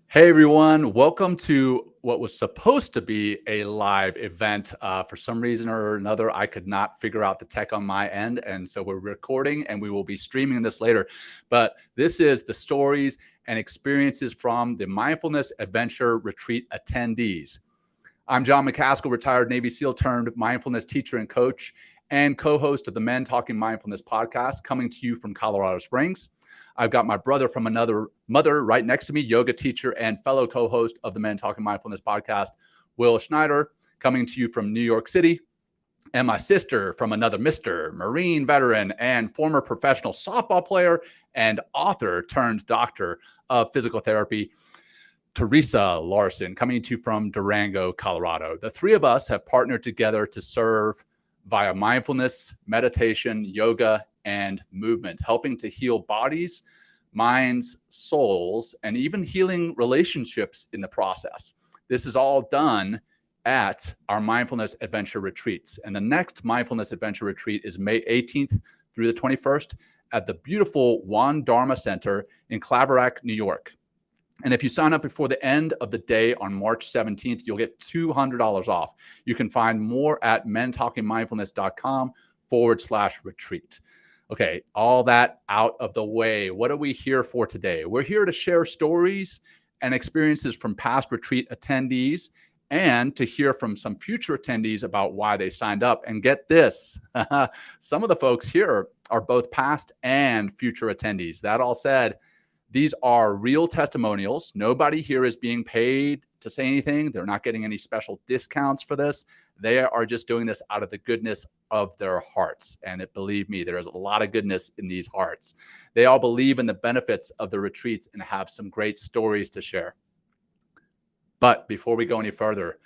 Hey everyone, welcome to what was supposed to be a live event. For some reason or another, I could not figure out the tech on my end. And so we're recording and we will be streaming this later. But this is the stories and experiences from the Mindfulness Adventure Retreat attendees. I'm John McCaskill, retired Navy SEAL turned mindfulness teacher and coach, and co-host of the Men Talking Mindfulness podcast, coming to you from Colorado Springs. I've got my brother from another mother right next to me, yoga teacher and fellow co-host of the Men Talking Mindfulness podcast, Will Schneider, coming to you from New York City. And my sister from another Mr. Marine veteran and former professional softball player and author turned doctor of physical therapy, Teresa Larson, coming to you from Durango, Colorado. The three of us have partnered together to serve via mindfulness, meditation, yoga, and movement, helping to heal bodies, minds, souls, and even healing relationships in the process. This is all done at our Mindfulness Adventure Retreats. And the next Mindfulness Adventure Retreat is May 18th through the 21st at the beautiful Juan Dharma Center in Claverack, New York. And if you sign up before the end of the day on March 17th, you'll get $200 off. You can find more at mentalkingmindfulness.com/retreat. Okay, all that out of the way. What are we here for today? We're here to share stories and experiences from past retreat attendees and to hear from some future attendees about why they signed up. And get this, some of the folks here are both past and future attendees. That all said, these are real testimonials. Nobody here is being paid to say anything. They're not getting any special discounts for this. They are just doing this out of the goodness of their hearts. And believe me, there is a lot of goodness in these hearts. They all believe in the benefits of the retreats and have some great stories to share. But before we go any further,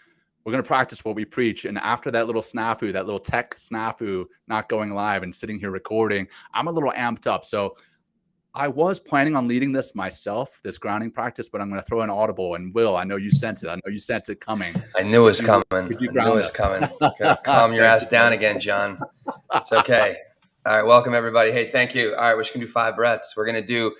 we're going to practice what we preach. And after that little snafu, that little tech snafu, not going live and sitting here recording, I'm a little amped up. So I was planning on leading this myself, this grounding practice, but I'm going to throw an audible. And Will, I know you sense it. I know you sense it coming. I knew it was coming. I knew it was coming. Calm your ass down again, John. It's okay. All right. Welcome, everybody. Hey, thank you. All right. We're just going to do 5 breaths. We're going to do,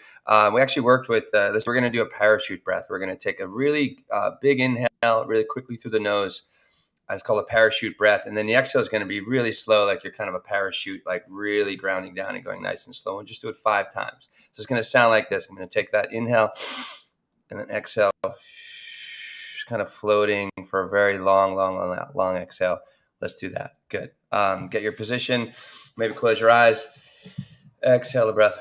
we actually worked with this. We're going to do a parachute breath. We're going to take a really big inhale really quickly through the nose. It's called a parachute breath. And then the exhale is going to be really slow, like you're kind of a parachute, like really grounding down and going nice and slow. And just do it 5 times. So it's going to sound like this. I'm going to take that inhale and then exhale, just kind of floating for a very long exhale. Let's do that. Good. Get your position. Maybe close your eyes. Exhale the breath.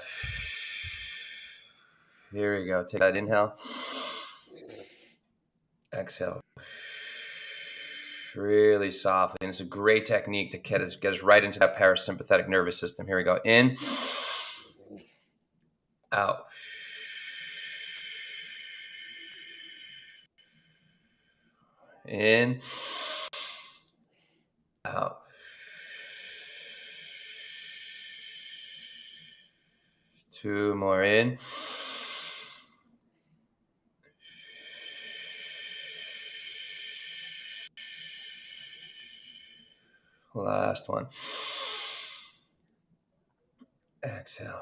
Here we go. Take that inhale. Exhale. Really softly. And it's a great technique to get us right into that parasympathetic nervous system. Here we go. In. Out. In. Out. Two more in. Last one. Exhale.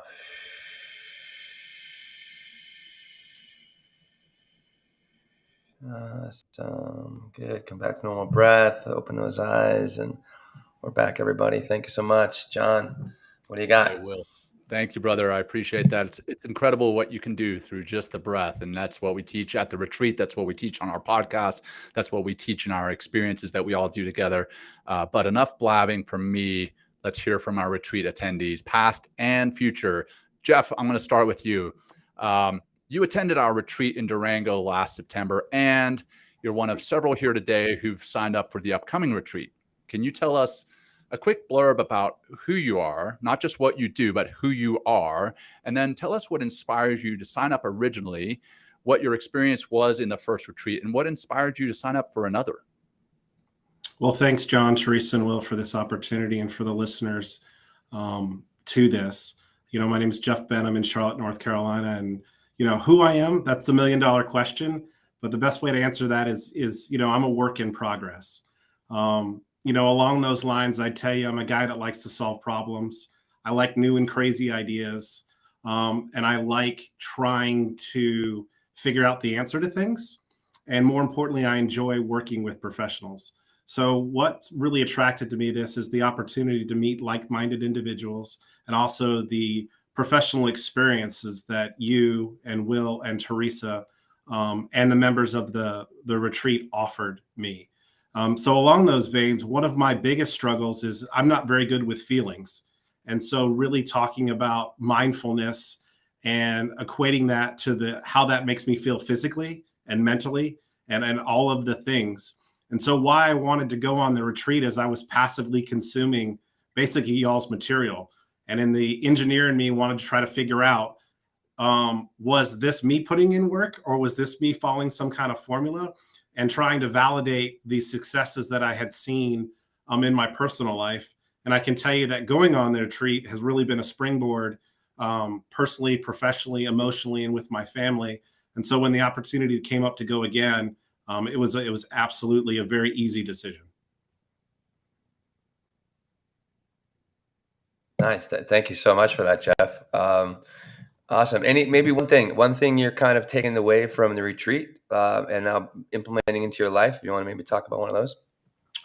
Awesome. Good. Come back, normal breath. Open those eyes, and we're back, everybody. Thank you so much. John, what do you got? I will. Thank you, brother. I appreciate that. It's incredible what you can do through just the breath. And that's what we teach at the retreat. That's what we teach on our podcast. That's what we teach in our experiences that we all do together. But enough blabbing from me. Let's hear from our retreat attendees, past and future. Jeff, I'm going to start with you. You attended our retreat in Durango last September, and you're one of several here today who've signed up for the upcoming retreat. Can you tell us a quick blurb about who you are, not just what you do, but who you are, and then tell us what inspires you to sign up originally, what your experience was in the first retreat and what inspired you to sign up for another. Well, thanks, John, Teresa, and Will, for this opportunity, and for the listeners to this. My name is Jeff Ben. I'm in Charlotte, North Carolina, and who I am, that's the $1 million question. But the best way to answer that is I'm a work in progress. Along those lines, I tell you, I'm a guy that likes to solve problems. I like new and crazy ideas, and I like trying to figure out the answer to things. And more importantly, I enjoy working with professionals. So what's really attracted to me this is the opportunity to meet like-minded individuals, and also the professional experiences that you and Will and Teresa and the members of the retreat offered me. So along those veins, one of my biggest struggles is I'm not very good with feelings. And so really talking about mindfulness and equating that to how that makes me feel physically and mentally and all of the things. And so why I wanted to go on the retreat is I was passively consuming basically y'all's material. And in the engineer in me wanted to try to figure out, was this me putting in work, or was this me following some kind of formula and trying to validate the successes that I had seen in my personal life. And I can tell you that going on the retreat has really been a springboard personally, professionally, emotionally, and with my family. And so when the opportunity came up to go again, it was absolutely a very easy decision. Nice. Thank you so much for that, Jeff. Awesome. Maybe one thing you're kind of taking away from the retreat and now implementing into your life. If you want to maybe talk about one of those.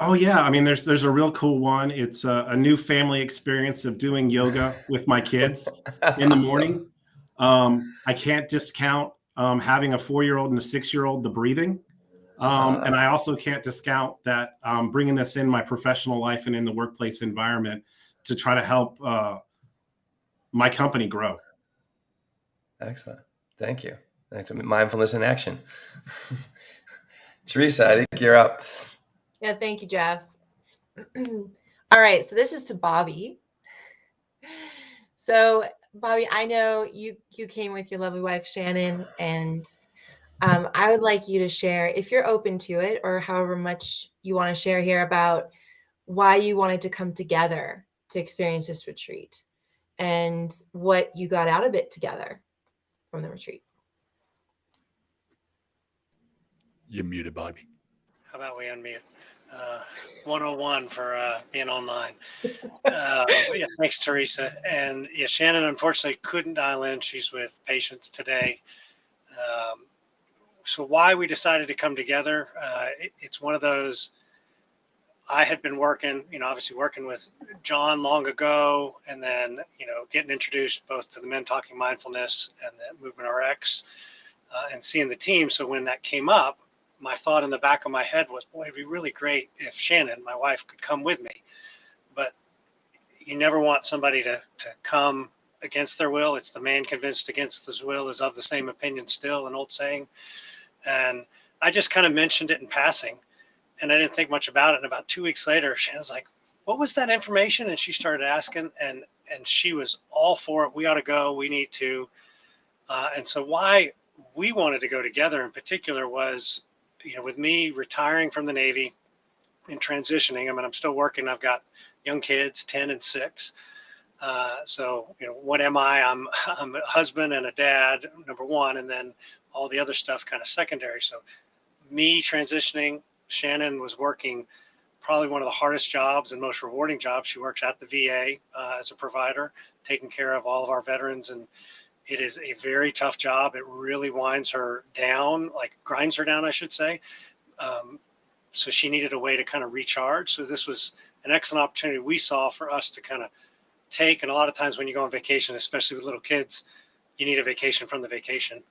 Oh yeah, I mean, there's a real cool one. It's a new family experience of doing yoga with my kids in the morning. I can't discount having a 4-year-old and a 6-year-old, the breathing. And I also can't discount that bringing this in my professional life and in the workplace environment to try to help my company grow. Excellent. Thank you. Thanks. Mindfulness in action. Teresa, I think you're up. Yeah, thank you, Jeff. All right, so this is to Bobby. So, Bobby, I know you came with your lovely wife, Shannon, and I would like you to share, if you're open to it, or however much you want to share here, about why you wanted to come together to experience this retreat and what you got out of it together from the retreat. You're muted, Bobby. How about we unmute? 101 for being online. Yeah, thanks, Teresa. And yeah, Shannon unfortunately couldn't dial in. She's with patients today. So why we decided to come together, it's one of those, I had been working, obviously working with John long ago, and then, getting introduced both to the Men Talking Mindfulness and the Movement RX, and seeing the team. So when that came up, my thought in the back of my head was, boy, it'd be really great if Shannon, my wife, could come with me. But you never want somebody to come against their will. It's the man convinced against his will is of the same opinion still, an old saying. And I just kind of mentioned it in passing, and I didn't think much about it. And about 2 weeks later, Shannon's like, what was that information? And she started asking, and she was all for it. We ought to go. We need to. And so why we wanted to go together in particular was, with me retiring from the Navy and transitioning, I mean, I'm still working. I've got young kids, 10 and 6. So, what am I? I'm a husband and a dad, number one, and then all the other stuff kind of secondary. So me transitioning, Shannon was working probably one of the hardest jobs and most rewarding jobs. She works at the VA as a provider, taking care of all of our veterans. And it is a very tough job. It really winds her down, like grinds her down, I should say. So she needed a way to kind of recharge. So this was an excellent opportunity we saw for us to kind of take. And a lot of times when you go on vacation, especially with little kids, you need a vacation from the vacation.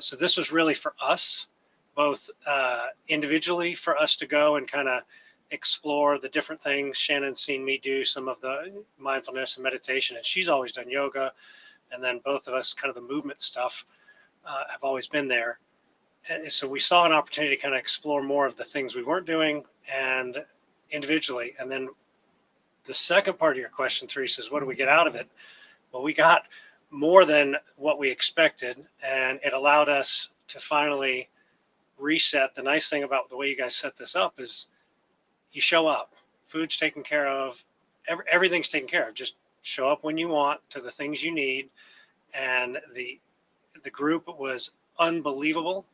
So this was really for us, both individually, for us to go and kind of explore the different things. Shannon's seen me do some of the mindfulness and meditation, and she's always done yoga. And then both of us, kind of the movement stuff, have always been there. And so we saw an opportunity to kind of explore more of the things we weren't doing and individually. And then the second part of your question, Teresa, is what do we get out of it? Well, we got more than what we expected, and it allowed us to finally reset. The nice thing about the way you guys set this up is you show up, food's taken care of, everything's taken care of. Just show up when you want to the things you need. And the group was unbelievable.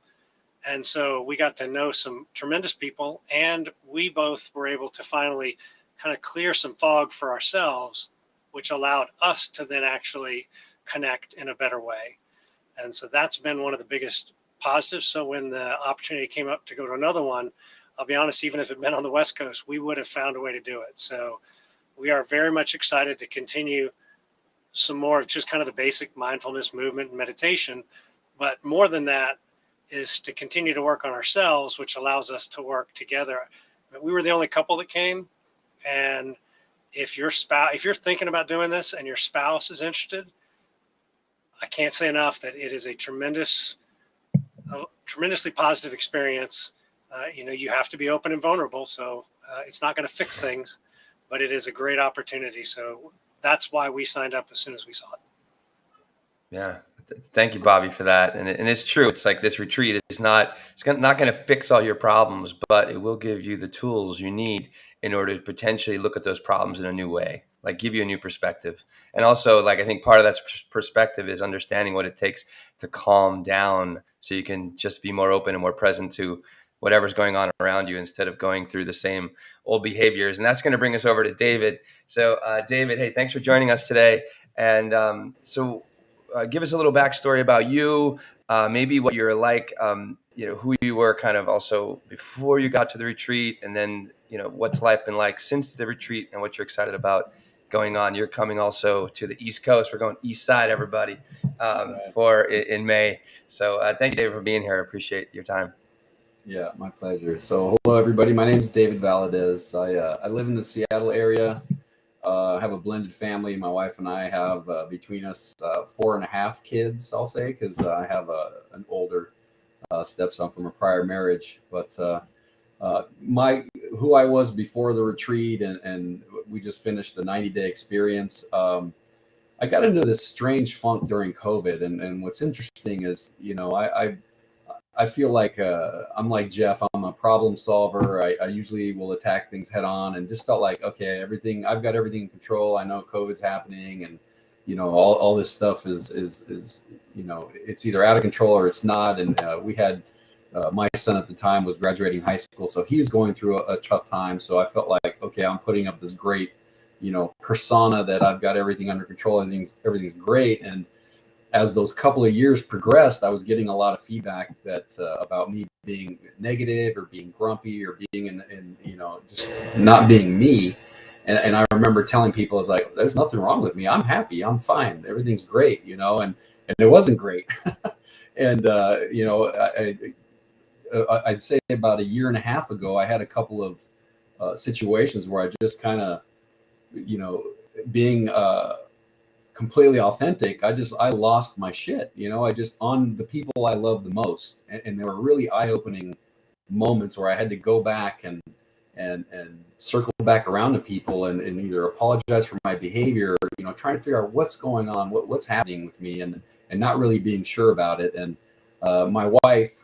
And so we got to know some tremendous people, and we both were able to finally kind of clear some fog for ourselves, which allowed us to then actually connect in a better way. And so that's been one of the biggest positives. So when the opportunity came up to go to another one, I'll be honest, even if it had been on the West Coast, we would have found a way to do it. So we are very much excited to continue some more of just kind of the basic mindfulness movement and meditation. But more than that is to continue to work on ourselves, which allows us to work together. We were the only couple that came. And if you're thinking about doing this and your spouse is interested, I can't say enough that it is a tremendously positive experience. You have to be open and vulnerable. So it's not going to fix things, but it is a great opportunity. So that's why we signed up as soon as we saw it. Yeah. Thank you, Bobby, for that. And it's true. It's like this retreat is not going to fix all your problems, but it will give you the tools you need in order to potentially look at those problems in a new way, like give you a new perspective. And also, like, I think part of that perspective is understanding what it takes to calm down so you can just be more open and more present to whatever's going on around you instead of going through the same old behaviors. And that's going to bring us over to David. So David, hey, thanks for joining us today. And give us a little backstory about you, maybe what you're like, who you were kind of also before you got to the retreat, and then, what's life been like since the retreat and what you're excited about going on. You're coming also to the East Coast. We're going East Side, everybody, in May. So thank you, David, for being here. I appreciate your time. Yeah, my pleasure. So hello, everybody. My name is David Valadez. I live in the Seattle area. I have a blended family. My wife and I have between us 4.5 kids, I'll say, because I have an older stepson from a prior marriage. But who I was before the retreat, and we just finished the 90-day experience. I got into this strange funk during COVID, and what's interesting is, I feel like I'm like Jeff. I'm a problem solver. I usually will attack things head on, and just felt like, okay, I've got everything in control. I know COVID's happening, and all this stuff is it's either out of control or it's not. And we had my son at the time was graduating high school, so he was going through a tough time. So I felt like, okay, I'm putting up this great persona that I've got everything under control. Everything's great. And as those couple of years progressed, I was getting a lot of feedback that about me being negative or being grumpy or being in just not being me. And I remember telling people, it's like, there's nothing wrong with me. I'm happy. I'm fine. Everything's great, and it wasn't great. And, I'd say about 1.5 years ago, I had a couple of situations where I just kind of, being completely authentic, I lost my shit. I just, on the people I love the most, and there were really eye-opening moments where I had to go back and circle back around to people and either apologize for my behavior, or, trying to figure out what's going on, what's happening with me, and not really being sure about it. And my wife,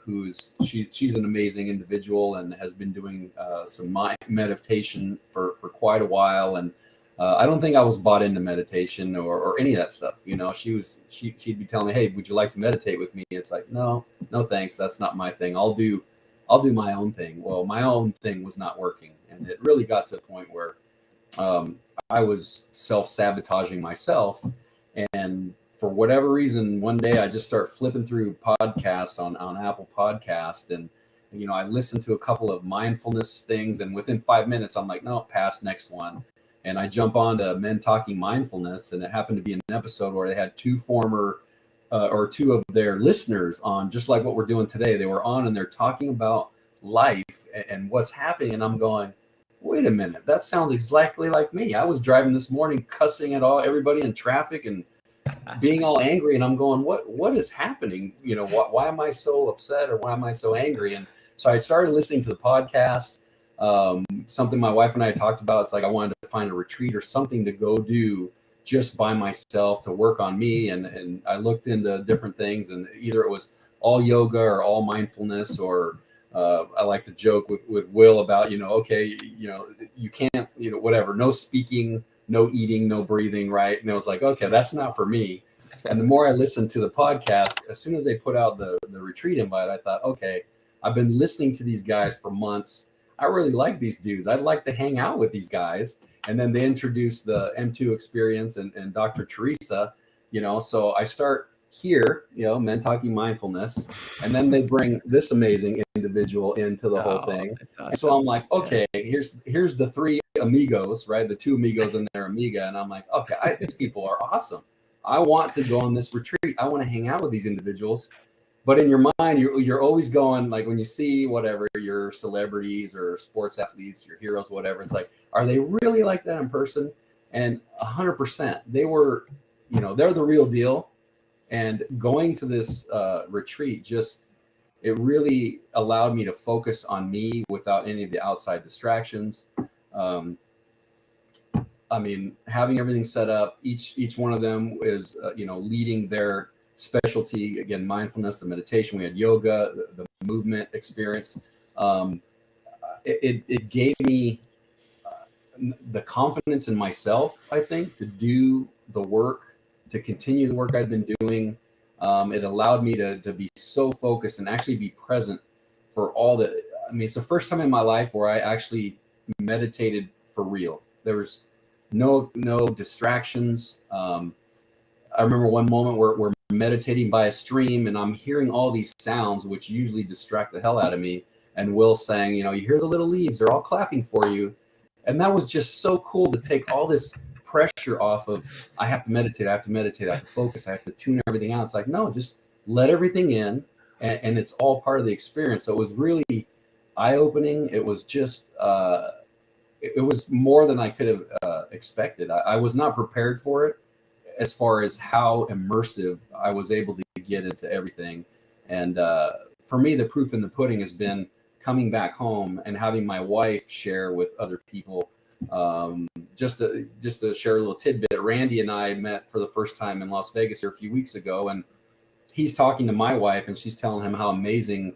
she's an amazing individual and has been doing some meditation for quite a while. And I don't think I was bought into meditation or any of that stuff. She'd be telling me, hey, would you like to meditate with me? It's like, no, thanks. That's not my thing. I'll do my own thing. Well, my own thing was not working. And it really got to a point where I was self-sabotaging myself. And for whatever reason, one day I just start flipping through podcasts on Apple Podcast. And, I listened to a couple of mindfulness things. And within 5 minutes, I'm like, no, pass, next one. And I jump on to Men Talking Mindfulness, and it happened to be an episode where they had two of their listeners on, just like what we're doing today. They were on and they're talking about life and what's happening. And I'm going, wait a minute, that sounds exactly like me. I was driving this morning, cussing at everybody in traffic and being all angry. And I'm going, what is happening? Why am I so upset, or why am I so angry? And so I started listening to the podcast. Something my wife and I talked about. It's like I wanted to find a retreat or something to go do just by myself to work on me. And I looked into different things, and either it was all yoga or all mindfulness, or I like to joke with Will about, okay, you can't, whatever, no speaking, no eating, no breathing, right? And I was like, okay, that's not for me. And the more I listened to the podcast, as soon as they put out the retreat invite, I thought, okay, I've been listening to these guys for months. I really like these dudes. I'd like to hang out with these guys. And then they introduced the M2 experience and Dr. Teresa, so I start here, Men Talking Mindfulness, and then they bring this amazing individual into the whole thing. And so I'm like, okay, here's the three amigos, right? The two amigos and their amiga. And I'm like, okay, these people are awesome. I want to go on this retreat. I want to hang out with these individuals. But in your mind, you're always going, like, when you see whatever, your celebrities or sports athletes, your heroes, whatever, it's like, are they really like that in person? And 100%, they were, they're the real deal. And going to this retreat, it really allowed me to focus on me without any of the outside distractions. Having everything set up, each one of them is, leading their specialty. Again, mindfulness, the meditation, we had yoga, the movement experience. It gave me the confidence in myself, I think, to do the work, to continue the work I've been doing. It allowed me to be so focused and actually be present for all that. It's the first time in my life where I actually meditated for real. There was no distractions. I remember one moment where we're meditating by a stream and I'm hearing all these sounds, which usually distract the hell out of me. And Will saying, you hear the little leaves, they're all clapping for you. And that was just so cool to take all this pressure off of, I have to meditate, I have to focus, I have to tune everything out. It's like, no, just let everything in, and it's all part of the experience. So it was really eye-opening. It was just, it was more than I could have expected. I was not prepared for it as far as how immersive I was able to get into everything. And for me, the proof in the pudding has been coming back home and having my wife share with other people. Just to share a little tidbit, Randy and I met for the first time in Las Vegas here a few weeks ago, and he's talking to my wife and she's telling him how amazing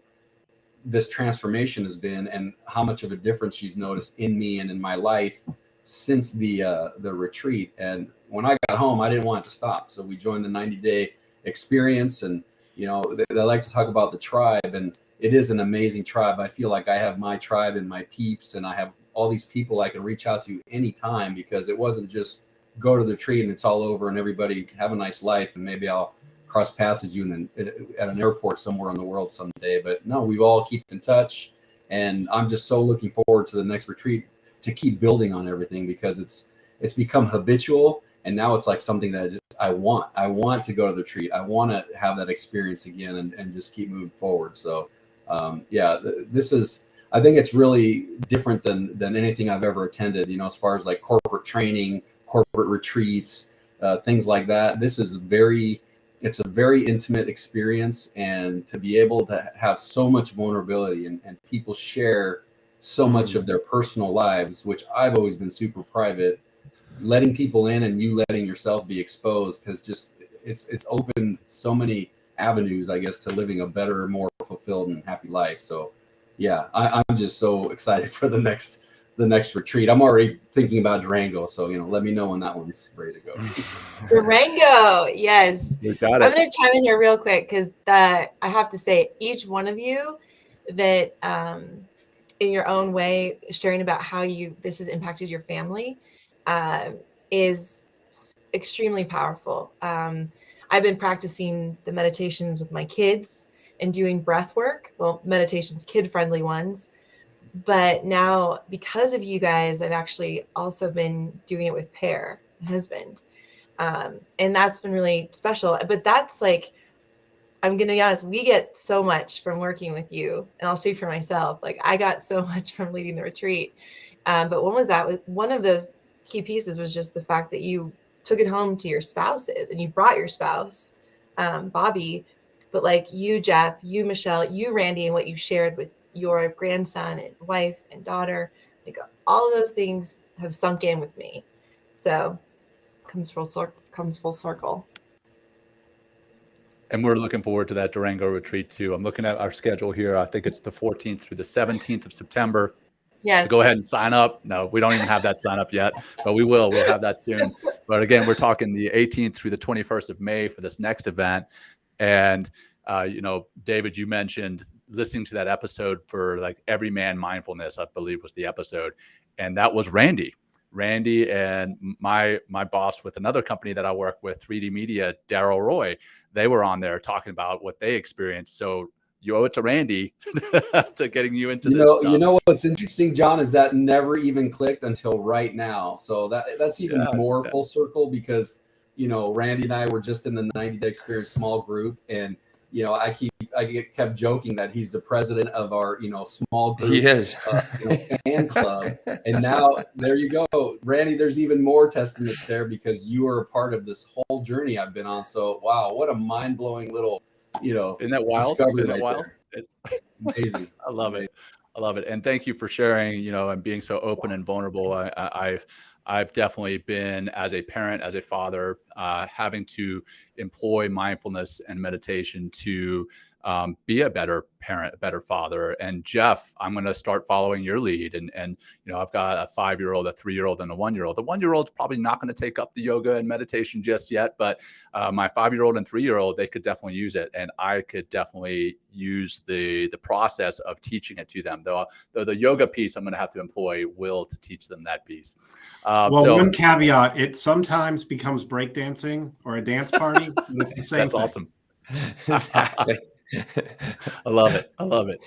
this transformation has been and how much of a difference she's noticed in me and in my life since the retreat. And when I got home, I didn't want it to stop. So we joined the 90-day experience, and they like to talk about the tribe, and it is an amazing tribe. I feel like I have my tribe and my peeps, and I have all these people I can reach out to anytime, because it wasn't just go to the retreat and it's all over and everybody have a nice life and maybe I'll cross paths with you at an airport somewhere in the world someday. But no, we all keep in touch, and I'm just so looking forward to the next retreat to keep building on everything, because it's become habitual, and now it's like something that I want to go to the retreat. I want to have that experience again and just keep moving forward. So this is, I think it's really different than anything I've ever attended, as far as like corporate training, corporate retreats, things like that. This is it's a very intimate experience, and to be able to have so much vulnerability and people share so much of their personal lives, which I've always been super private, letting people in and you letting yourself be exposed has just, it's opened so many avenues, I guess, to living a better, more fulfilled and happy life. So yeah, I'm just so excited for the next retreat. I'm already thinking about Durango, so let me know when that one's ready to go. Durango, yes. We got it. I'm going to chime in here real quick, because I have to say, each one of you that in your own way sharing about how this has impacted your family is extremely powerful. I've been practicing the meditations with my kids and doing breath work, meditations, kid-friendly ones. But now, because of you guys, I've actually also been doing it with Pear, my husband. And that's been really special. But that's like, I'm going to be honest, we get so much from working with you. And I'll speak for myself. Like, I got so much from leading the retreat. But one of those key pieces was just the fact that you took it home to your spouses, and you brought your spouse, Bobby, but like you, Jeff, you, Michelle, you, Randy, and what you shared with your grandson and wife and daughter, like all of those things have sunk in with me. So comes full circle. And we're looking forward to that Durango retreat too. I'm looking at our schedule here. I think it's the 14th through the 17th of September. Yes. So go ahead and sign up. No, we don't even have that sign up yet, but we will. We'll have that soon. But again, we're talking the 18th through the 21st of May for this next event. And, David, you mentioned listening to that episode for like Everyman Mindfulness, I believe was the episode. And that was Randy and my boss with another company that I work with, 3D Media, Daryl Roy. They were on there talking about what they experienced. So you owe it to Randy to getting you into this stuff. You know what's interesting, John, is that never even clicked until right now. So that's even more full circle, because Randy and I were just in the 90-day experience small group, and I kept joking that he's the president of our small group. He is fan club, and now there you go, Randy. There's even more testament there, because you are a part of this whole journey I've been on. So wow, what a mind blowing little isn't that wild? discovery Isn't that right wild? there. It's amazing. I love it. I love it. And thank you for sharing, and being so open and vulnerable. I've definitely been, as a parent, as a father, having to employ mindfulness and meditation to be a better parent, a better father. And Jeff, I'm going to start following your lead. And I've got a 5-year-old, a 3-year-old, and a 1-year-old. The 1-year-old's probably not going to take up the yoga and meditation just yet, but my 5-year-old and 3-year-old, they could definitely use it. And I could definitely use the process of teaching it to them. Though the yoga piece, I'm going to have to employ Will to teach them that piece. One caveat: it sometimes becomes breakdancing or a dance party. But it's the same. That's thing. Awesome. Exactly. I love it.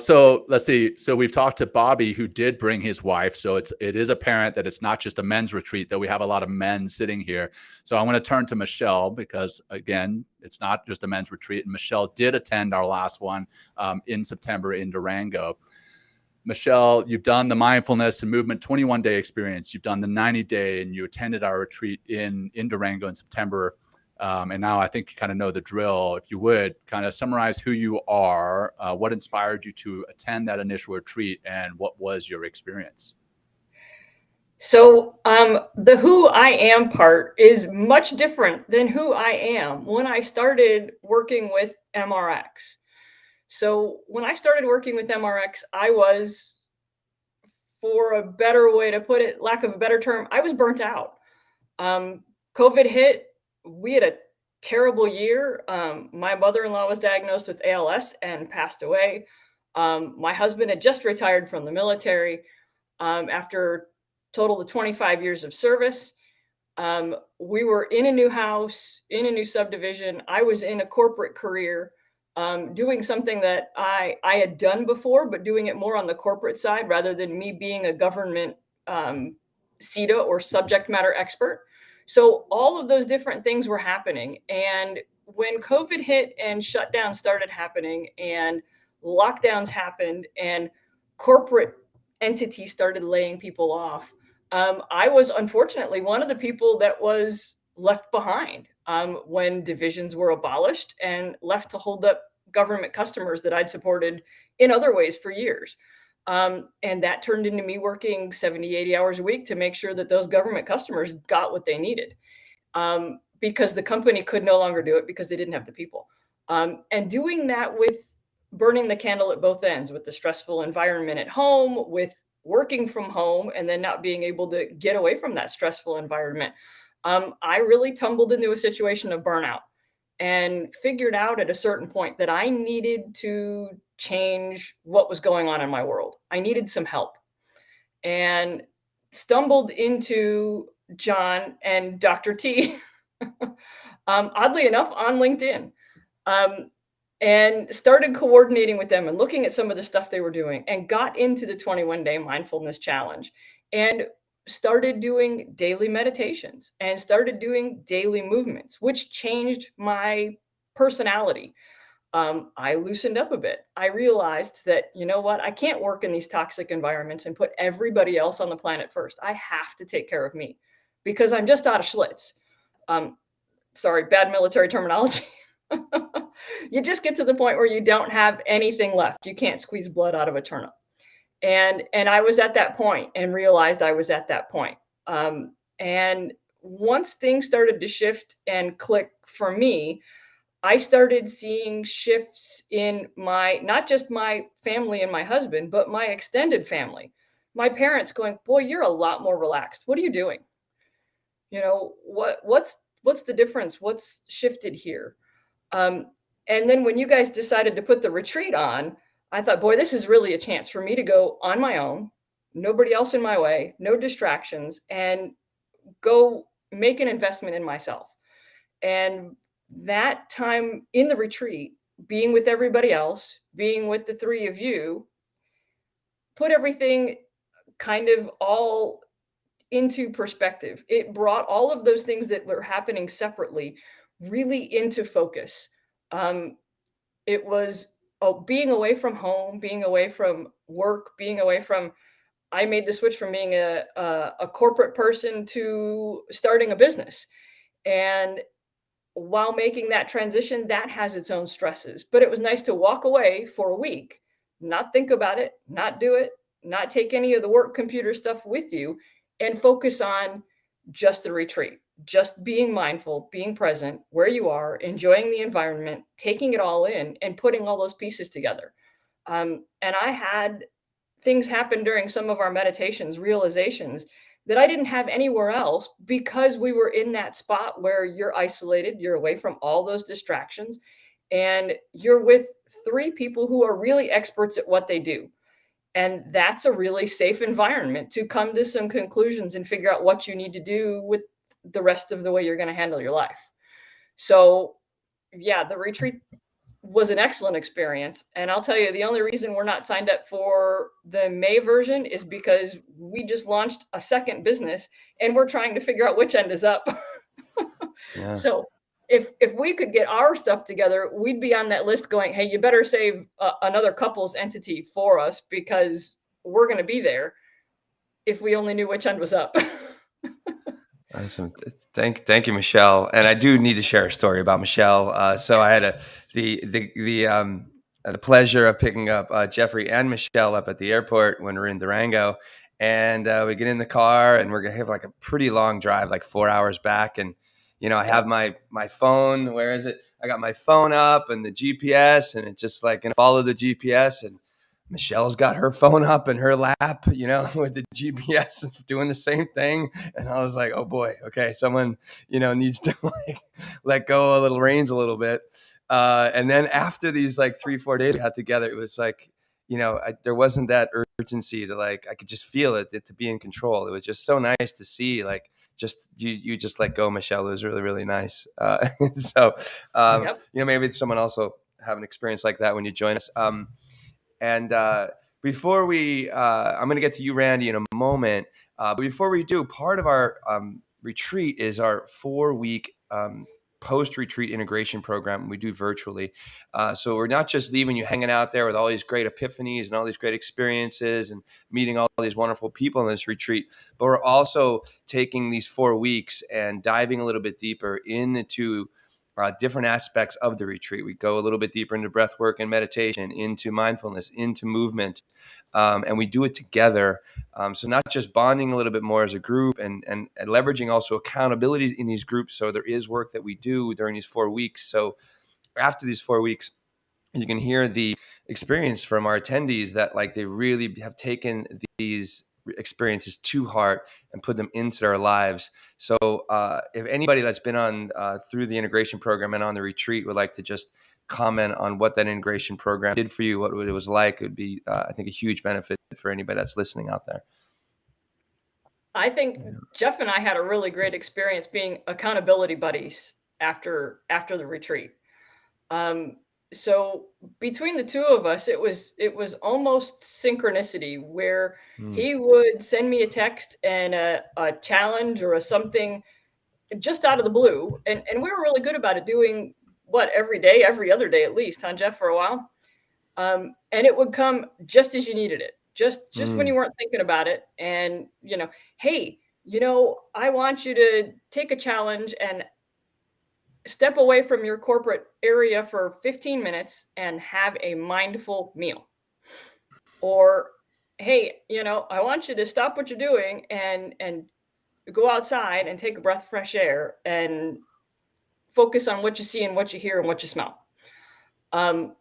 So let's see. So we've talked to Bobby, who did bring his wife. So it is apparent that it's not just a men's retreat, though we have a lot of men sitting here. So I want to turn to Michelle, because again, it's not just a men's retreat. And Michelle did attend our last one in September in Durango. Michelle, you've done the mindfulness and movement 21-day experience. You've done the 90-day, and you attended our retreat in Durango in September. And now I think you kind of know the drill. If you would kind of summarize who you are, what inspired you to attend that initial retreat, and what was your experience? So the who I am part is much different than who I am when I started working with MRX. So when I started working with MRX, I was, for a better way to put it, lack of a better term, I was burnt out. COVID hit. We had a terrible year. My mother-in-law was diagnosed with ALS and passed away. My husband had just retired from the military after a total of 25 years of service. We were in a new house, in a new subdivision. I was in a corporate career, doing something that I had done before, but doing it more on the corporate side rather than me being a government CETA or subject matter expert. So all of those different things were happening. And when COVID hit and shutdowns started happening and lockdowns happened and corporate entities started laying people off, I was unfortunately one of the people that was left behind when divisions were abolished and left to hold up government customers that I'd supported in other ways for years. And that turned into me working 70, 80 hours a week to make sure that those government customers got what they needed, because the company could no longer do it because they didn't have the people. And doing that with burning the candle at both ends, with the stressful environment at home, with working from home, and then not being able to get away from that stressful environment. I really tumbled into a situation of burnout and figured out at a certain point that I needed to change what was going on in my world. I needed some help, and stumbled into John and Dr. T, oddly enough, on LinkedIn, and started coordinating with them and looking at some of the stuff they were doing, and got into the 21-day mindfulness challenge and started doing daily meditations and started doing daily movements, which changed my personality. I loosened up a bit. I realized that, you know what, I can't work in these toxic environments and put everybody else on the planet first. I have to take care of me, because I'm just out of Schlitz. Sorry, bad military terminology. You just get to the point where you don't have anything left. You can't squeeze blood out of a turnip. And I was at that point and realized I was at that point. And once things started to shift and click for me, I started seeing shifts in not just my family and my husband, but my extended family. My parents going, "Boy, you're a lot more relaxed. What are you doing? What's the difference? What's shifted here?" Um, and then when you guys decided to put the retreat on, I thought, boy, this is really a chance for me to go on my own, nobody else in my way, no distractions, and go make an investment in myself. And that time in the retreat, being with everybody else, being with the three of you, put everything kind of all into perspective. It brought all of those things that were happening separately really into focus. Um, it was being away from home, being away from work, being away from. I made the switch from being a corporate person to starting a business, and while making that transition, that has its own stresses. But it was nice to walk away for a week, not think about it, not do it, not take any of the work computer stuff with you, and focus on just the retreat, just being mindful, being present where you are, enjoying the environment, taking it all in, and putting all those pieces together. And I had things happen during some of our meditations, realizations that I didn't have anywhere else because we were in that spot where you're isolated, you're away from all those distractions, and you're with three people who are really experts at what they do. And that's a really safe environment to come to some conclusions and figure out what you need to do with the rest of the way you're going to handle your life. So, yeah, the retreat was an excellent experience. And I'll tell you, the only reason we're not signed up for the May version is because we just launched a second business and we're trying to figure out which end is up. Yeah. So if we could get our stuff together, we'd be on that list going, hey, you better save another couple's entity for us because we're going to be there if we only knew which end was up. Awesome. Thank you, Michelle. And I do need to share a story about Michelle. So I had the pleasure of picking up Jeffrey and Michelle up at the airport when we're in Durango, and we get in the car and we're gonna have like a pretty long drive, like 4 hours back. And I have my phone. Where is it? I got my phone up and the GPS, and it's just like gonna follow the GPS. And Michelle's got her phone up in her lap, with the GPS doing the same thing. And I was like, oh boy, okay, someone, needs to like let go a little reins a little bit. And then after these like 3-4 days we had together, it was like, there wasn't that urgency to like, I could just feel it to be in control. It was just so nice to see like, just you just let go, Michelle. It was really, really nice. So, maybe someone also have an experience like that when you join us. And before I'm going to get to you, Randy, in a moment. But before we do, part of our retreat is our 4-week post-retreat integration program we do virtually. So we're not just leaving you hanging out there with all these great epiphanies and all these great experiences and meeting all these wonderful people in this retreat, but we're also taking these 4 weeks and diving a little bit deeper into different aspects of the retreat. We go a little bit deeper into breath work and meditation, into mindfulness, into movement, and we do it together. So not just bonding a little bit more as a group and leveraging also accountability in these groups. So there is work that we do during these 4 weeks. So after these 4 weeks, you can hear the experience from our attendees that like they really have taken these experiences to heart and put them into their lives. So if anybody that's been on through the integration program and on the retreat would like to just comment on what that integration program did for you, what it was like, it would be, I think, a huge benefit for anybody that's listening out there. I think Jeff and I had a really great experience being accountability buddies after the retreat. So between the two of us, it was almost synchronicity where he would send me a text and a challenge or a something just out of the blue. And we were really good about it, doing every day, every other day at least, huh, Jeff, for a while. And it would come just as you needed it, just when you weren't thinking about it. And, hey, I want you to take a challenge and step away from your corporate area for 15 minutes and have a mindful meal. Or, hey, I want you to stop what you're doing and go outside and take a breath of fresh air and focus on what you see and what you hear and what you smell. And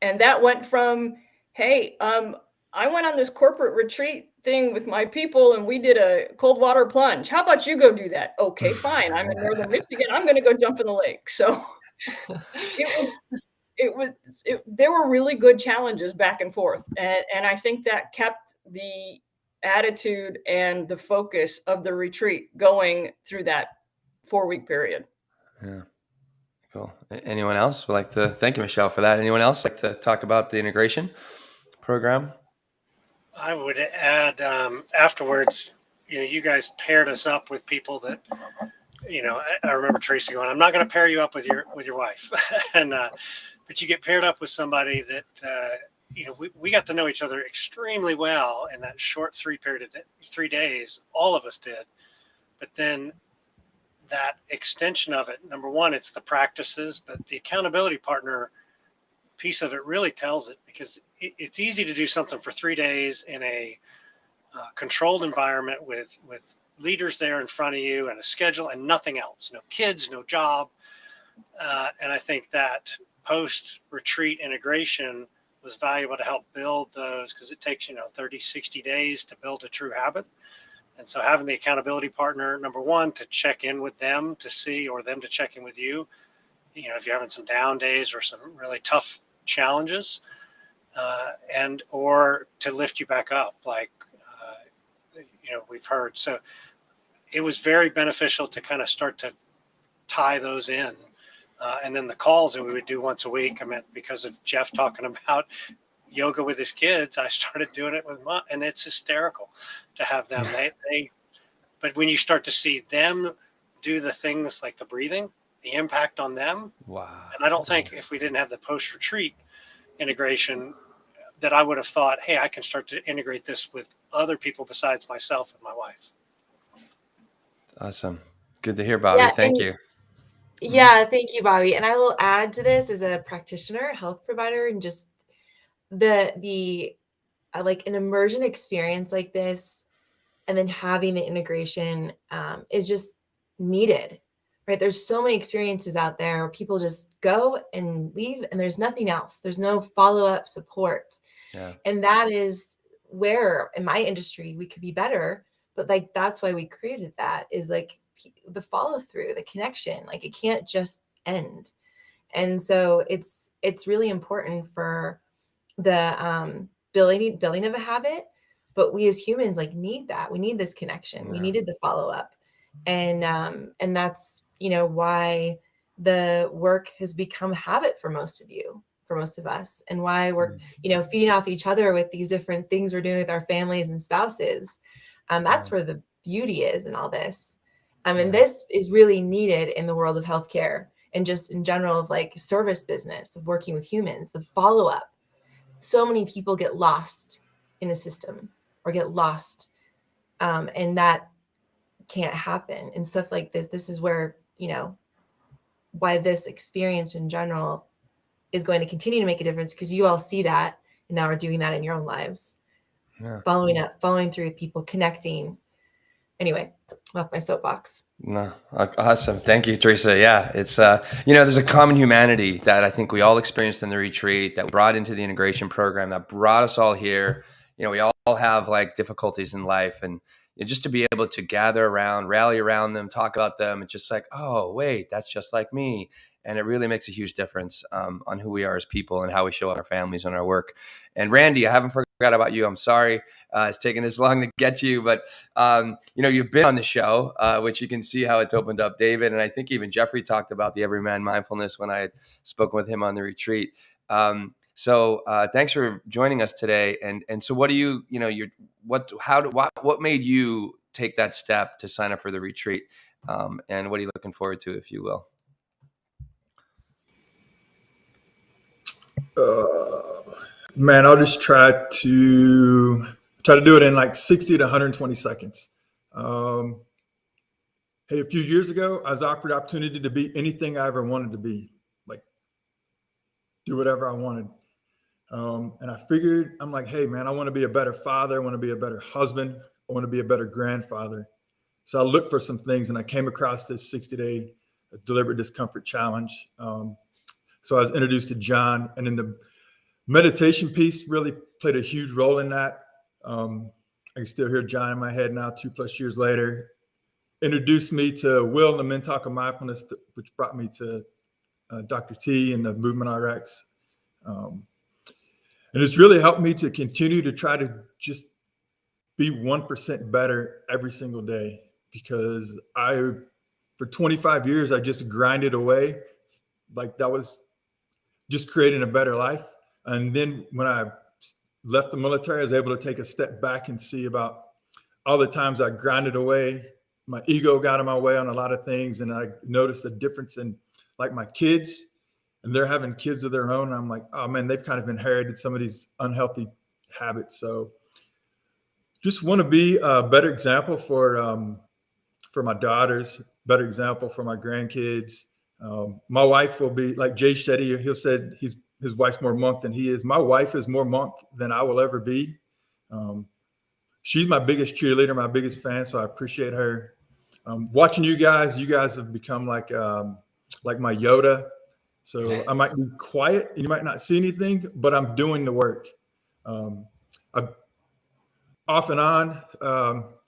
that went from, hey, I went on this corporate retreat thing with my people and we did a cold water plunge. How about you go do that? Okay, fine. I'm in Northern Michigan. I'm going to go jump in the lake. So there were really good challenges back and forth. And I think that kept the attitude and the focus of the retreat going through that 4-week period. Yeah. Cool. Anyone else would like to thank you, Michelle, for that? Anyone else like to talk about the integration program? I would add afterwards, you guys paired us up with people that, I remember Tracy going, I'm not going to pair you up with your wife. And, but you get paired up with somebody that, we got to know each other extremely well in that short 3 days. All of us did. But then that extension of it, number one, it's the practices, but the accountability partner piece of it really tells it, because it's easy to do something for 3 days in a controlled environment with leaders there in front of you and a schedule and nothing else, no kids, no job. And I think that post-retreat integration was valuable to help build those, because it takes 30, 60 days to build a true habit. And so having the accountability partner, number one, to check in with them to see, or them to check in with you, if you're having some down days or some really tough challenges, and or to lift you back up, like we've heard. So it was very beneficial to kind of start to tie those in. And then the calls that we would do once a week, because of Jeff talking about yoga with his kids, I started doing it with mine, and it's hysterical to have them. But when you start to see them do the things like the breathing, the impact on them. Wow. And I don't think if we didn't have the post-retreat integration that I would have thought, hey, I can start to integrate this with other people besides myself and my wife. Awesome. Good to hear, Bobby. Thank you. Yeah, thank you, Bobby. And I will add to this as a practitioner, health provider, and just the like an immersion experience like this, and then having the integration is just needed, right? There's so many experiences out there where people just go and leave and there's nothing else. There's no follow-up support. Yeah. And that is where in my industry we could be better. But like, that's why we created that, is like the follow through, the connection, like it can't just end. And so it's really important for the building of a habit, but we as humans like need that. We need this connection. Yeah. We needed the follow-up. And that's, why the work has become habit for most of us, and why we're, feeding off each other with these different things we're doing with our families and spouses. That's where the beauty is in all this. And this is really needed in the world of healthcare and just in general of like service business, of working with humans, the follow-up. So many people get lost in a system or get lost. And that can't happen. And stuff like this is where, why this experience in general is going to continue to make a difference, because you all see that and now are doing that in your own lives. Yeah. Following up, following through with people, connecting. Anyway, off my soapbox. No, awesome. Thank you, Teresa. Yeah, it's, there's a common humanity that I think we all experienced in the retreat, that we brought into the integration program, that brought us all here. We all have like difficulties in life, and just to be able to gather around, rally around them, talk about them, it's just like, oh, wait, that's just like me. And it really makes a huge difference on who we are as people and how we show up our families and our work. And Randy, I haven't forgot about you. I'm sorry it's taken this long to get to you, but you've been on the show, which you can see how it's opened up David. And I think even Jeffrey talked about the Everyman Mindfulness when I had spoken with him on the retreat. So thanks for joining us today. And so what do you, what made you take that step to sign up for the retreat? And what are you looking forward to, if you will? Man, I'll just try to do it in like 60 to 120 seconds. Hey, a few years ago, I was offered the opportunity to be anything I ever wanted to be, like do whatever I wanted. And I figured, I'm like, hey man, I want to be a better father. I want to be a better husband. I want to be a better grandfather. So I looked for some things, and I came across this 60-day deliberate discomfort challenge. So I was introduced to John, and then the meditation piece really played a huge role in that. I can still hear John in my head now, 2+ years later. Introduced me to Will and the Men Talk of Mindfulness, which brought me to Dr. T and the Movement RX. And it's really helped me to continue to try to just be 1% better every single day, because for 25 years, I just grinded away. Like that was just creating a better life. And then when I left the military, I was able to take a step back and see about all the times I grinded away. My ego got in my way on a lot of things. And I noticed a difference in like my kids, and they're having kids of their own. And I'm like, oh man, they've kind of inherited some of these unhealthy habits. So just want to be a better example for my daughters, better example for my grandkids. My wife will be like Jay Shetty. He'll said his wife's more monk than he is. My wife is more monk than I will ever be. She's my biggest cheerleader, my biggest fan. So I appreciate her. Watching you guys have become like my Yoda. So I might be quiet and you might not see anything, but I'm doing the work. I've off and on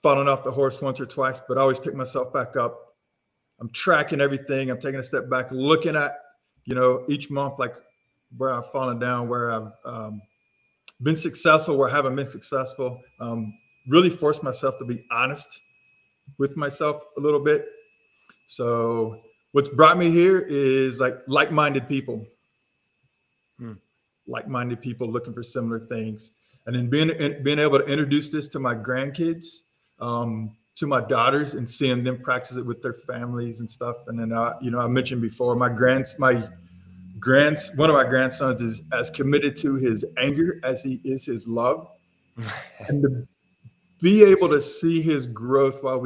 fallen off the horse once or twice, but I always pick myself back up. I'm tracking everything. I'm taking a step back, looking at, each month, like where I've fallen down, where I've been successful, where I haven't been successful. Really force myself to be honest with myself a little bit. So what's brought me here is like-minded people, like-minded people looking for similar things. And then being able to introduce this to my grandkids, to my daughters, and seeing them practice it with their families and stuff. And then, I mentioned before, one of my grandsons is as committed to his anger as he is his love. And to be able to see his growth while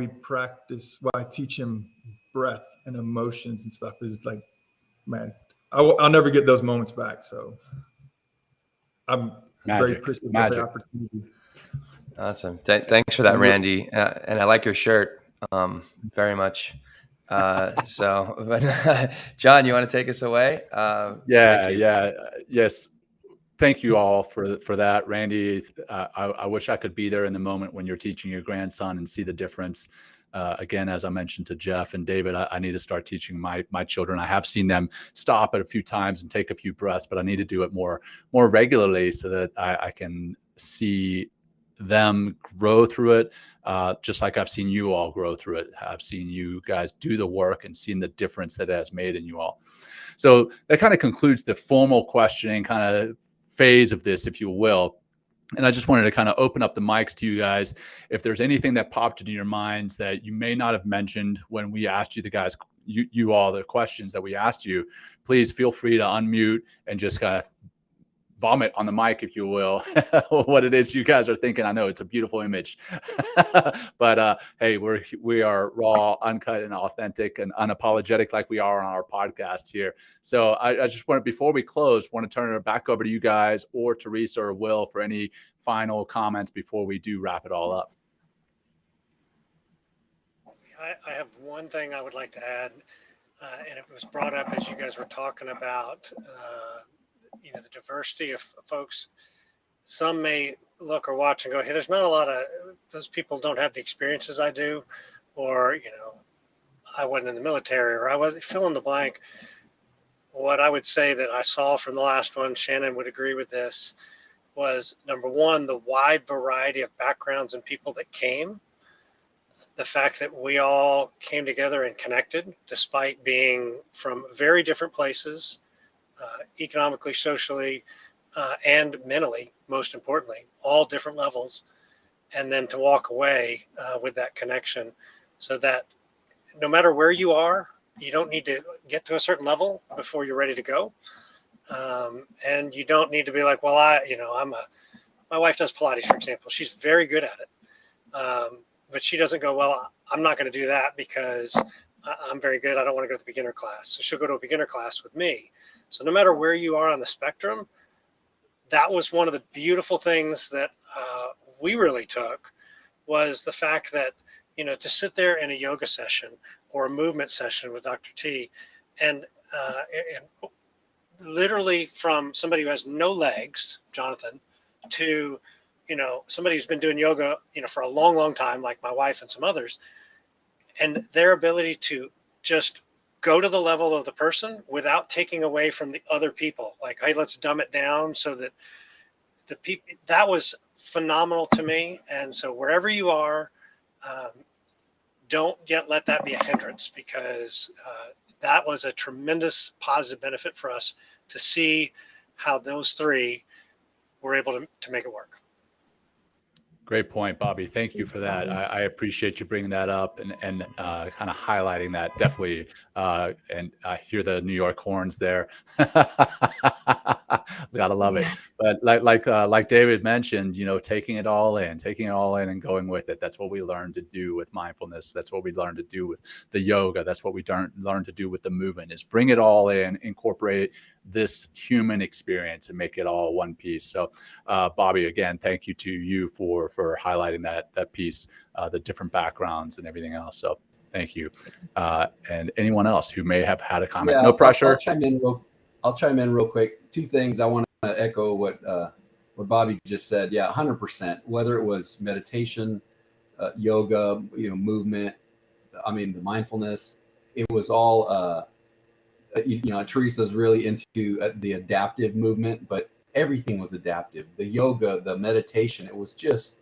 I teach him breath and emotions and stuff is like, man, I'll never get those moments back. So I'm very appreciative of the opportunity. Awesome. Thanks for that, Randy. And I like your shirt very much. But John, you want to take us away? Yes. Thank you all for that, Randy. I wish I could be there in the moment when you're teaching your grandson and see the difference. Again, as I mentioned to Jeff and David, I need to start teaching my children. I have seen them stop it a few times and take a few breaths, but I need to do it more regularly so that I can see them grow through it, just like I've seen you all grow through it. I've seen you guys do the work and seen the difference that it has made in you all. So that kind of concludes the formal questioning kind of phase of this, if you will. And I just wanted to kind of open up the mics to you guys. If there's anything that popped into your minds that you may not have mentioned when we asked you you all the questions that we asked you, please feel free to unmute and just kind of vomit on the mic, if you will, what it is you guys are thinking. I know it's a beautiful image, but hey, we are raw, uncut, and authentic and unapologetic, like we are on our podcast here. So I just before we close, want to turn it back over to you guys or Teresa or Will for any final comments before we do wrap it all up. I have one thing I would like to add, and it was brought up as you guys were talking about the diversity of folks. Some may look or watch and go, hey, there's not a lot of those people don't have the experiences I do, or I wasn't in the military, or I wasn't, fill in the blank. What I would say that I saw from the last one, Shannon would agree with this, was number one, the wide variety of backgrounds and people that came. The fact that we all came together and connected despite being from very different places, economically, socially, and mentally, most importantly, all different levels. And then to walk away with that connection, so that no matter where you are, you don't need to get to a certain level before you're ready to go. And you don't need to be like, well, my wife does Pilates, for example. She's very good at it. But she doesn't go, well, I'm not going to do that because I'm very good. I don't want to go to the beginner class. So she'll go to a beginner class with me. So no matter where you are on the spectrum, that was one of the beautiful things that we really took, was the fact that, to sit there in a yoga session or a movement session with Dr. T, and literally from somebody who has no legs, Jonathan, to somebody who's been doing yoga for a long time, like my wife and some others, and their ability to just go to the level of the person without taking away from the other people. Like, hey, let's dumb it down so that the people, that was phenomenal to me. And so wherever you are, don't yet let that be a hindrance, because that was a tremendous positive benefit for us to see how those three were able to make it work. Great point, Bobby. Thank you for that. I appreciate you bringing that up and kind of highlighting that. Definitely. And I hear the New York horns there. Gotta love it. But like David mentioned, taking it all in and going with it. That's what we learned to do with mindfulness. That's what we learned to do with the yoga. That's what we learned to do with the movement, is bring it all in, incorporate this human experience and make it all one piece. So Bobby, again, thank you to you for highlighting that piece, the different backgrounds and everything else. So thank you. And anyone else who may have had a comment, no pressure. I'll chime in real quick. Two things. I want to echo what Bobby just said. Yeah, 100%. Whether it was meditation, yoga, movement, the mindfulness, it was all, Teresa's really into the adaptive movement, but everything was adaptive. The yoga, the meditation, it was just,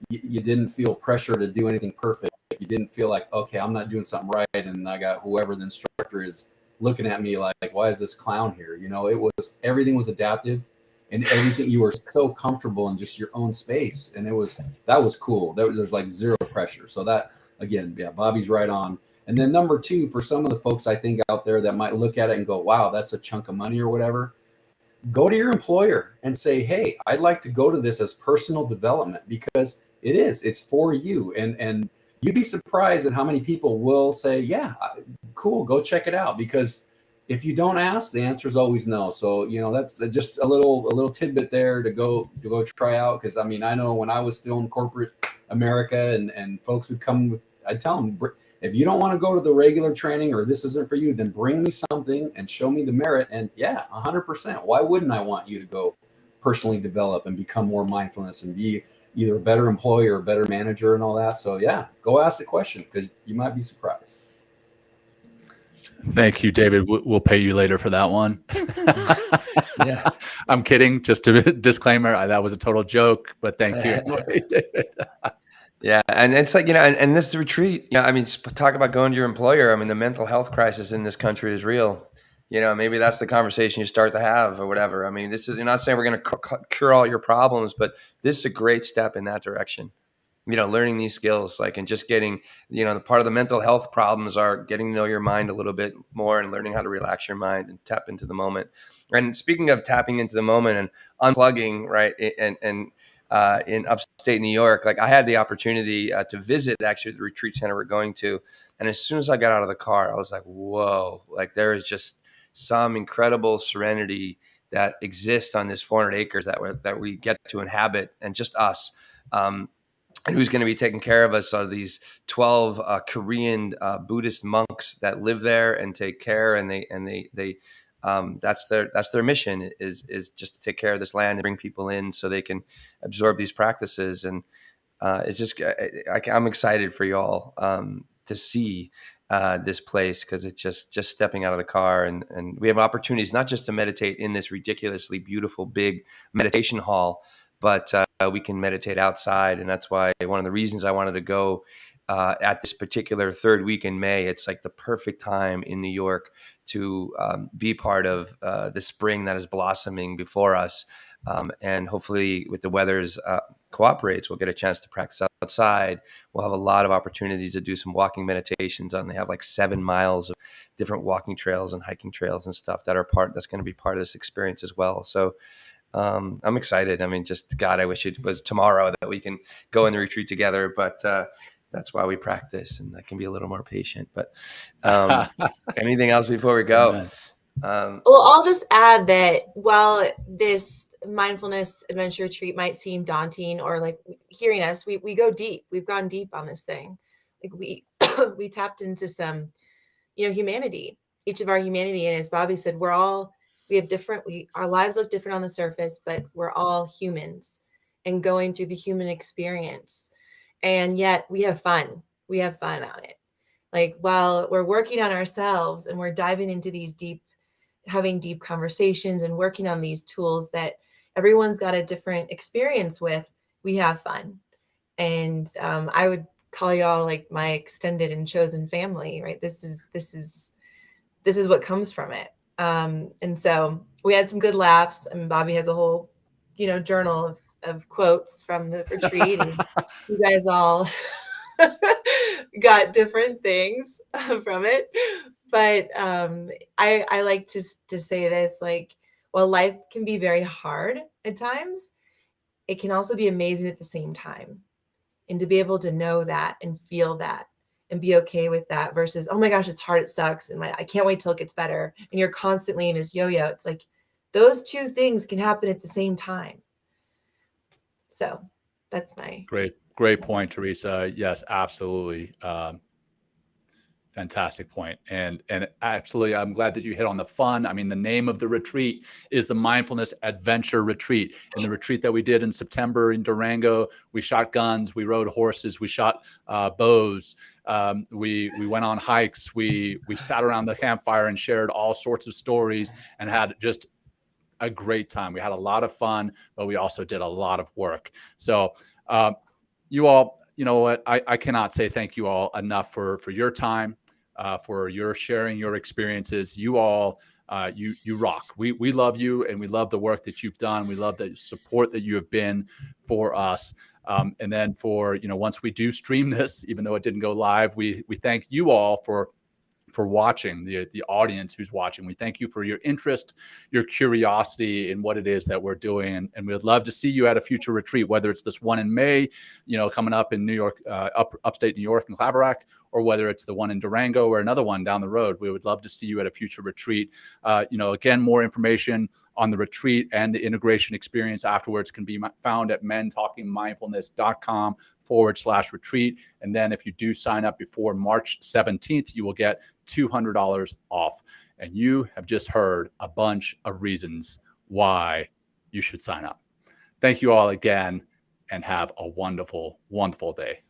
you didn't feel pressure to do anything perfect. You didn't feel like, okay, I'm not doing something right, and I got whoever the instructor is looking at me like, why is this clown here? Everything was adaptive, and everything, you were so comfortable in just your own space, and that was cool. There's like zero pressure. So that, again, yeah, Bobby's right on. And then number two, for some of the folks I think out there that might look at it and go, wow, that's a chunk of money or whatever, go to your employer and say, hey, I'd like to go to this as personal development, because it's for you. And you'd be surprised at how many people will say, yeah, cool, go check it out. Because if you don't ask, the answer is always no. So, that's just a little tidbit there to go try out. Because I know when I was still in corporate America and folks would come with, I tell them, if you don't want to go to the regular training, or this isn't for you, then bring me something and show me the merit. And yeah, 100%. Why wouldn't I want you to go personally develop and become more mindfulness and be either a better employee or a better manager and all that? So yeah, go ask the question, because you might be surprised. Thank you, David. We'll pay you later for that one. Yeah, I'm kidding. Just a disclaimer. That was a total joke, but thank you, David. Yeah, and it's like, and this retreat, talk about going to your employer. The mental health crisis in this country is real. Maybe that's the conversation you start to have or whatever. You're not saying we're going to cure all your problems, but this is a great step in that direction. Learning these skills, and just getting, the part of the mental health problems are getting to know your mind a little bit more and learning how to relax your mind and tap into the moment. And speaking of tapping into the moment and unplugging, right, and in upstate New York, I had the opportunity to visit actually the retreat center we're going to. And as soon as I got out of the car, I was like, whoa, there is just some incredible serenity that exists on this 400 acres that we get to inhabit, and just us. And who's going to be taking care of us are these 12 Korean Buddhist monks that live there and take care, and they that's their mission, is just to take care of this land and bring people in so they can absorb these practices. And it's just, I'm excited for y'all to see this place, because it's just stepping out of the car, and we have opportunities not just to meditate in this ridiculously beautiful big meditation hall, but we can meditate outside. And that's why one of the reasons I wanted to go at this particular third week in May. It's like the perfect time in New York to be part of the spring that is blossoming before us. And hopefully with the weather's cooperates, we'll get a chance to practice outside. We'll have a lot of opportunities to do some walking meditations on. They have 7 miles of different walking trails and hiking trails and stuff that's going to be part of this experience as well. So I'm excited. God, I wish it was tomorrow that we can go in the retreat together, but that's why we practice, and I can be a little more patient. But anything else before we go? Well, I'll just add that while this mindfulness adventure retreat might seem daunting, or hearing us, we go deep. We've gone deep on this thing. like we we tapped into some, humanity, each of our humanity. And as Bobby said, we have different, our lives look different on the surface, but we're all humans and going through the human experience. And yet we have fun. We have fun on it. Like while we're working on ourselves and we're diving into these having deep conversations and working on these tools that everyone's got a different experience with, we have fun. And I would call y'all like my extended and chosen family, right? This is what comes from it. And so we had some good laughs. I mean, Bobby has a whole, journal of quotes from the retreat, and you guys all got different things from it. But I like to say this, like, while life can be very hard at times, it can also be amazing at the same time. And to be able to know that and feel that and be okay with that versus, oh my gosh, it's hard, it sucks, and I can't wait till it gets better. And you're constantly in this yo-yo. It's like those two things can happen at the same time. So that's my great point, Teresa. Yes, absolutely. Fantastic point. And absolutely, I'm glad that you hit on the fun. I mean, the name of the retreat is the Mindfulness Adventure Retreat. And the retreat that we did in September in Durango, we shot guns, we rode horses, we shot bows, we went on hikes, we sat around the campfire and shared all sorts of stories and had just a great time. We had a lot of fun, but we also did a lot of work. So you all, you know what, I cannot say thank you all enough for your time, for your sharing your experiences. You all, you rock. We love you, and we love the work that you've done. We love the support that you have been for us. And then for, once we do stream this, even though it didn't go live, we thank you all for watching, the audience who's watching. We thank you for your interest, your curiosity in what it is that we're doing. And we'd love to see you at a future retreat, whether it's this one in May, coming up in New York, upstate New York in Claverack, or whether it's the one in Durango or another one down the road. We would love to see you at a future retreat. Again, more information on the retreat and the integration experience afterwards can be found at mentalkingmindfulness.com/retreat. And then if you do sign up before March 17th, you will get $200 off. And you have just heard a bunch of reasons why you should sign up. Thank you all again, and have a wonderful, wonderful day.